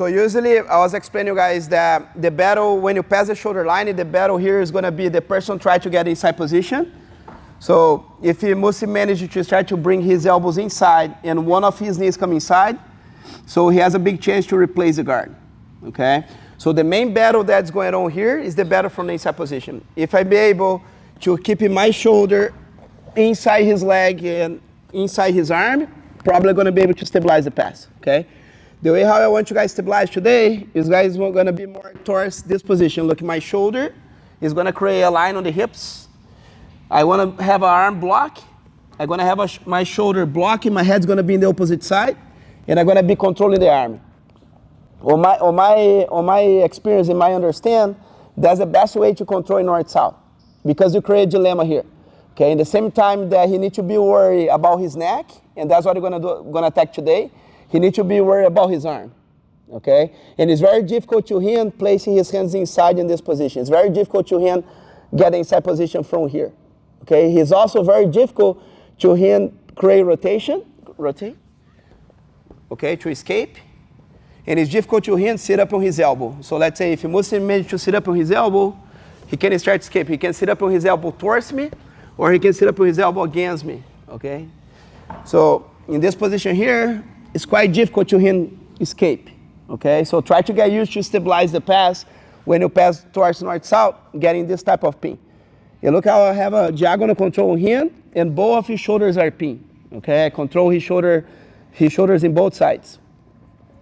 So usually, I was explaining you guys that the battle, when you pass the shoulder line, the battle here is going to be the person trying to get inside position. So if he must manage to try to bring his elbows inside and one of his knees come inside, so he has a big chance to replace the guard, okay? So the main battle that's going on here is the battle from the inside position. If I be able to keep my shoulder inside his leg and inside his arm, probably going to be able to stabilize the pass, okay? The way how I want you guys to stabilize today is guys going to be more towards this position. Look, my shoulder is going to create a line on the hips. I want to have an arm block. I'm going to have my shoulder blocking. My head's going to be in the opposite side. And I'm going to be controlling the arm. On my experience and my understand, that's the best way to control north-south. Because you create a dilemma here. Okay, in the same time that he needs to be worried about his neck, and that's what we're going to attack today, he needs to be worried about his arm. Okay? And it's very difficult to him placing his hands inside in this position. It's very difficult to him get inside position from here. Okay? It's also very difficult to him create rotate, okay, to escape. And it's difficult to him sit up on his elbow. So let's say if Muslim managed to sit up on his elbow, he can start to escape. He can sit up on his elbow towards me, or he can sit up on his elbow against me. Okay? So in this position here, it's quite difficult to him escape. Okay? So try to get used to stabilize the pass when you pass towards north-south, getting this type of pin. You look how I have a diagonal control here, and both of his shoulders are pinned. Okay, I control his shoulders in both sides.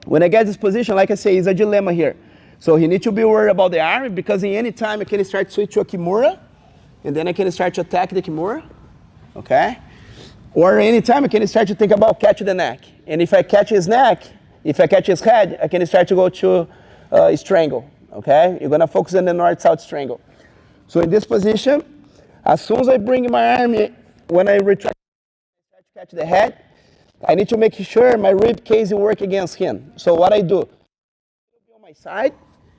When I get this position, like I say, it's a dilemma here. So he needs to be worried about the arm, because in any time I can start to switch to a kimura, and then I can start to attack the kimura. Okay? Or any time I can start to think about catching the neck. And if I catch his neck, if I catch his head, I can start to go to strangle. Okay? You're going to focus on the north-south strangle. So in this position, as soon as I bring my arm, when I retract, I start to catch the head, I need to make sure my rib cage work against him. So what I do, on my side,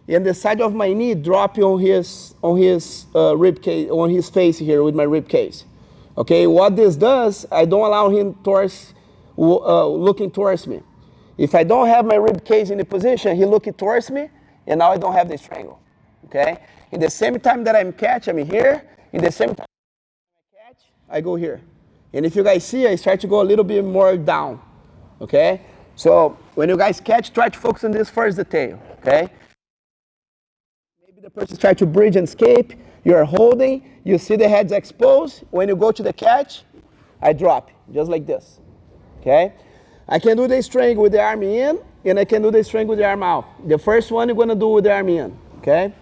and the side of my knee drop on his rib cage, on his face here with my rib cage. Okay, what this does, I don't allow him looking towards me. If I don't have my rib cage in the position, he looking towards me, and now I don't have the strangle. Okay. In the same time that I'm here. In the same time I catch, I go here. And if you guys see, I start to go a little bit more down. Okay? So when you guys catch, try to focus on this first detail. Okay? Maybe the person tries to bridge and escape. You're holding. You see the head's exposed. When you go to the catch, I drop, just like this. Okay? I can do the strangle with the arm in, and I can do the strangle with the arm out. The first one you're going to do with the arm in. Okay?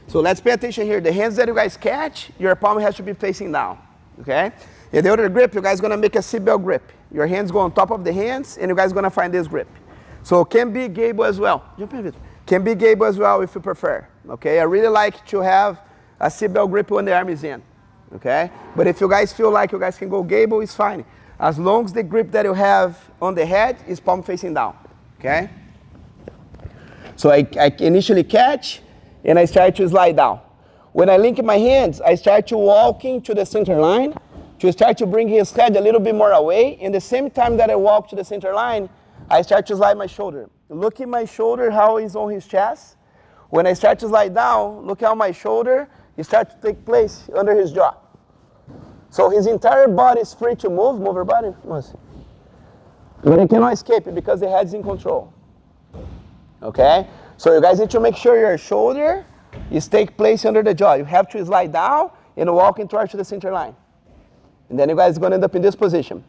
So let's pay attention here. The hands that you guys catch, your palm has to be facing down. Okay? And the other grip, you guys going to make a seatbelt grip. Your hands go on top of the hands, and you guys going to find this grip. So can be gable as well. Can be gable as well if you prefer. Okay? I really like to have a seatbelt grip when the arm is in. Okay? But if you guys feel like you guys can go gable, it's fine. As long as the grip that you have on the head is palm facing down. Okay? So I initially catch, and I start to slide down. When I link my hands, I start to walking to the center line, to start to bring his head a little bit more away. In the same time that I walk to the center line, I start to slide my shoulder. Look at my shoulder, how it's on his chest. When I start to slide down, look how my shoulder starts to take place under his jaw. So his entire body is free to move your body. But I cannot escape it because the head's in control. Okay? So you guys need to make sure your shoulder is take place under the jaw. You have to slide down and walk towards the center line. And then you guys are going to end up in this position.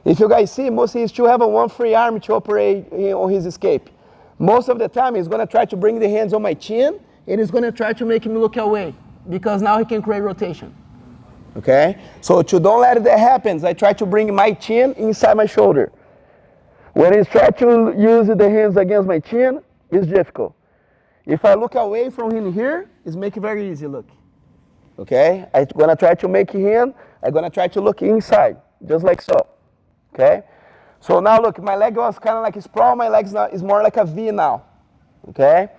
If you guys see, mostly he still have a one free arm to operate on his escape. Most of the time, he's going to try to bring the hands on my chin, and he's going to try to make him look away, because now he can create rotation. Okay? So to don't let that happen, I try to bring my chin inside my shoulder. When he's trying to use the hands against my chin, it's difficult. If I look away from him here, it's make it very easy, look. Okay? I'm going to try to make him, I'm going to try to look inside, just like so. Okay? So now look, my leg was kind of like a sprawl, my leg is more like a V now. Okay?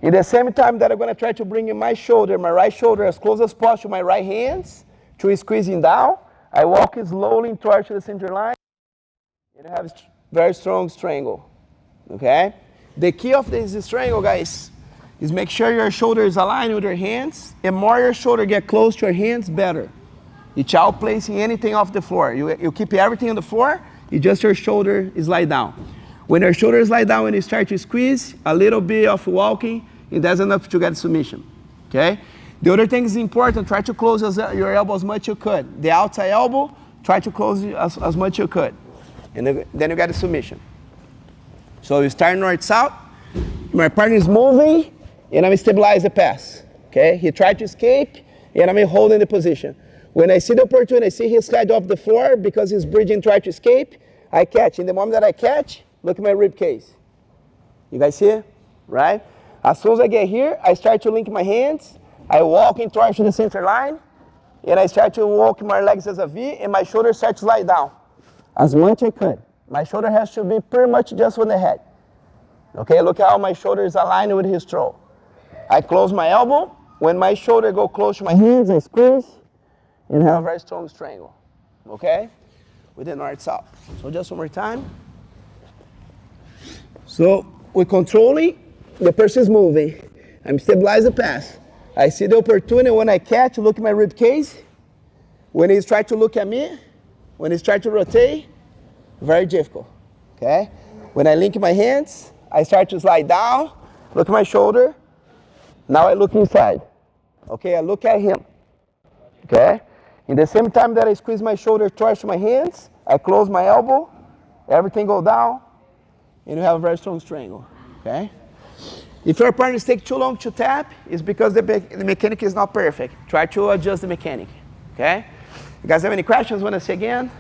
In the same time that I'm going to try to bring in my shoulder, my right shoulder as close as possible to my right hands, to squeezing down, I walk slowly towards the center line, and I have very strong strangle. Okay? The key of this strangle, guys, is make sure your shoulder is aligned with your hands, and more your shoulder get close to your hands, better. Without placing anything off the floor. You keep everything on the floor, just your shoulder is lie down. When your shoulder is lie down, when you start to squeeze, a little bit of walking, and that's enough to get submission, okay? The other thing is important, try to close your elbow as much as you could. The outside elbow, try to close as much as you could. And then you get a submission. So you start north-south, my partner is moving, and I'm stabilize the pass, okay? He tried to escape, and I'm holding the position. When I see the opportunity, I see his head off the floor because he's bridging, trying to escape, I catch. In the moment that I catch, look at my rib cage. You guys see it? Right? As soon as I get here, I start to link my hands, I walk in towards the center line, and I start to walk my legs as a V, and my shoulders start to slide down. As much as I could. My shoulder has to be pretty much just on the head. Okay, look how my shoulder is aligned with his throw. I close my elbow. When my shoulder go close to my hands, I squeeze, and have a very strong strangle. Okay? With the north-south. So just one more time. So we're controlling, the person is moving. I'm stabilizing the pass. I see the opportunity when I catch, look at my rib cage. When he's trying to look at me, when he's trying to rotate, very difficult. Okay? When I link my hands, I start to slide down, look at my shoulder. Now I look inside. Okay, I look at him. Okay? In the same time that I squeeze my shoulder towards my hands, I close my elbow, everything go down, and you have a very strong strangle. Okay? If your partners take too long to tap, it's because the mechanic is not perfect. Try to adjust the mechanic. Okay? You guys have any questions? Want to say again?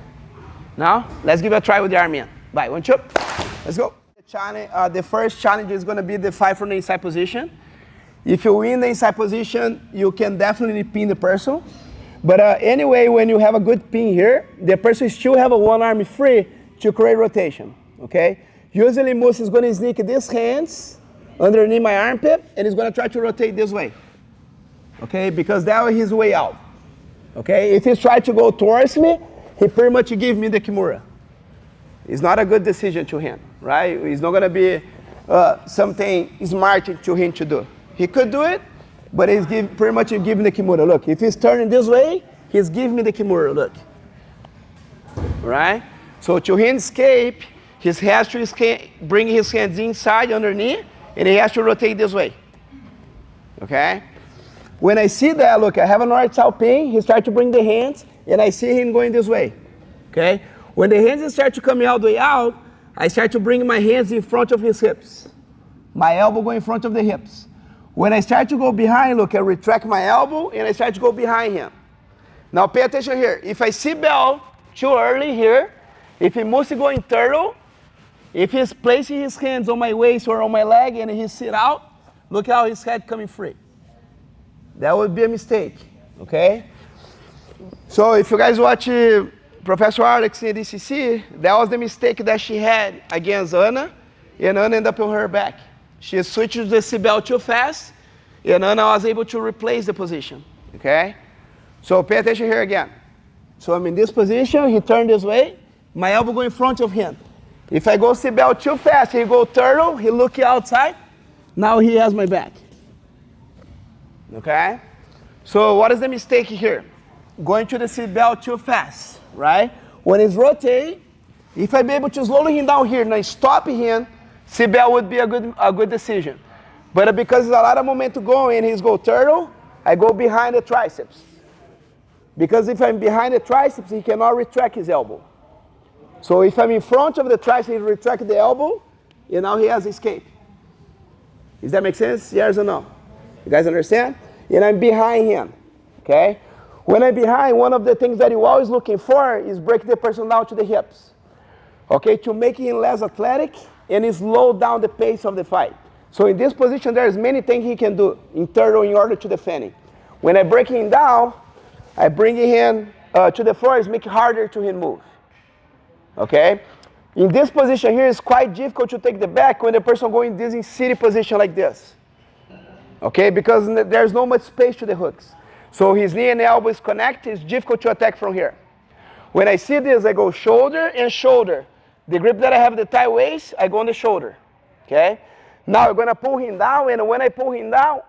No? Let's give it a try with the arm in. Bye. 1, 2. Let's go. The first challenge is going to be the 5 from the inside position. If you win the inside position, you can definitely pin the person. But anyway, when you have a good pin here, the person still have a one arm free to create rotation. Okay? Usually, Moose is going to sneak these hands underneath my armpit, and he's going to try to rotate this way. Okay? Because that was his way out. Okay? If he's trying to go towards me, he pretty much give me the Kimura. It's not a good decision to him, right? It's not going to be something smart to him to do. He could do it, but he's pretty much giving the Kimura. Look, if he's turning this way, he's giving me the Kimura, look. Right? So to him escape, he has to bring his hands inside underneath, and he has to rotate this way. Okay? When I see that, look, I have a north-south pin, he starts to bring the hands, and I see him going this way. Okay? When the hands start to come all the way out, I start to bring my hands in front of his hips. My elbow going in front of the hips. When I start to go behind, look, I retract my elbow, and I start to go behind him. Now pay attention here. If I see Bell too early here, if he moves to go in turtle, if he's placing his hands on my waist or on my leg and he sit out, look how his head coming free. That would be a mistake, okay? So if you guys watch Professor Alex in DCC, that was the mistake that she had against Anna, and Anna ended up on her back. She switched the seatbelt too fast, and Anna was able to replace the position, okay? So pay attention here again. So I'm in this position, he turned this way, my elbow go in front of him. If I go seatbelt too fast, he go turtle, he look outside, now he has my back. Okay? So what is the mistake here? Going to the seatbelt too fast, right? When it's rotate, if I'm able to slowly him down here and I stop him, seatbelt would be a good decision. But because there's a lot of momentum going and he's go turtle, I go behind the triceps. Because if I'm behind the triceps, he cannot retract his elbow. So if I'm in front of the triceps, he retract the elbow, and now he has escape. Does that make sense? Yes or no? You guys understand? And I'm behind him, okay? When I'm behind, one of the things that you're always looking for is break the person down to the hips, okay, to make him less athletic and slow down the pace of the fight. So in this position, there's many things he can do in turtle in order to defend him. When I break him down, I bring him to the floor, it's make it harder to him move, okay? In this position here, it's quite difficult to take the back when the person going in this in-city position like this. Okay, because there's no much space to the hooks. So his knee and elbow is connected, it's difficult to attack from here. When I see this, I go shoulder and shoulder. The grip that I have at the tight waist, I go on the shoulder, okay? Now I'm going to pull him down, and when I pull him down,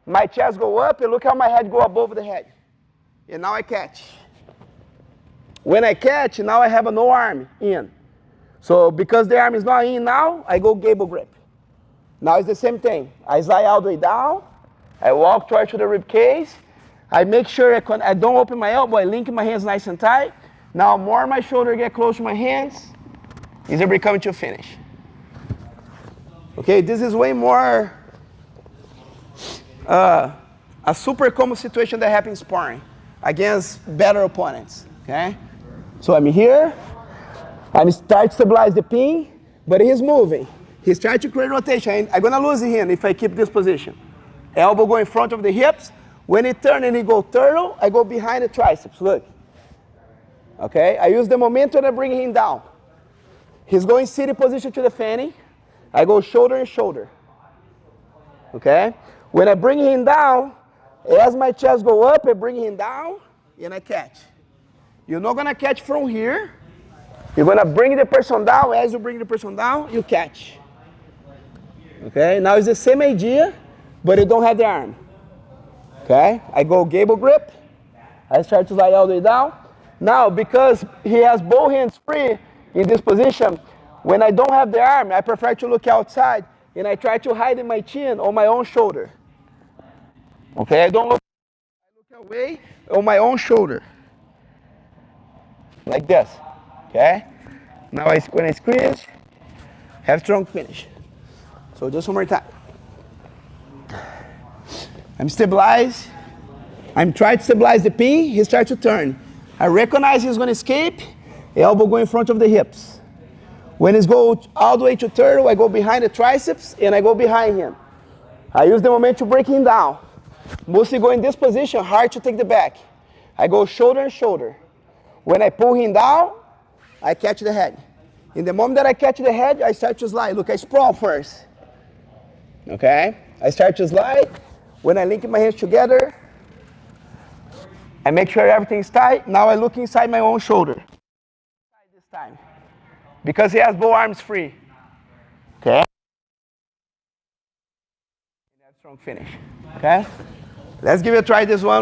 my chest go up, and look how my head go above the head. And now I catch. When I catch, now I have no arm in. So because the arm is not in now, I go gable grip. Now it's the same thing. I slide all the way down. I walk toward to the rib cage. I make sure I don't open my elbow. I link my hands nice and tight. Now more my shoulder get close to my hands, easier becoming to finish. Okay, this is way more a super common situation that happens sparring against better opponents. Okay, so I'm here. I'm starting to stabilize the pin, but he's moving. He's trying to create rotation. I'm gonna lose him if I keep this position. Elbow go in front of the hips. When he turns and he go turtle, I go behind the triceps. Look. Okay, I use the momentum and bring him down. He's going sitting position to the fanny. I go shoulder and shoulder. Okay, when I bring him down, as my chest go up, I bring him down and I catch. You're not gonna catch from here. You're gonna bring the person down. As you bring the person down, you catch. Okay, now it's the same idea, but you don't have the arm. Okay, I go gable grip. I start to slide all the way down. Now, because he has both hands free in this position, when I don't have the arm, I prefer to look outside, and I try to hide my chin on my own shoulder. Okay, I don't look, I look away on my own shoulder. Like this. Okay? Now when I squeeze, have strong finish. So just one more time. I'm stabilized. I'm trying to stabilize the pin. He starts to turn. I recognize he's going to escape. Elbow go in front of the hips. When he's go all the way to turtle, I go behind the triceps and I go behind him. I use the momentum to break him down. Mostly go in this position, hard to take the back. I go shoulder and shoulder. When I pull him down, I catch the head. In the moment that I catch the head, I start to slide. Look, I sprawl first. Okay? I start to slide. When I link my hands together, I make sure everything's tight. Now I look inside my own shoulder. This time. Because he has both arms free. Okay? Strong finish. Okay? Let's give it a try this one.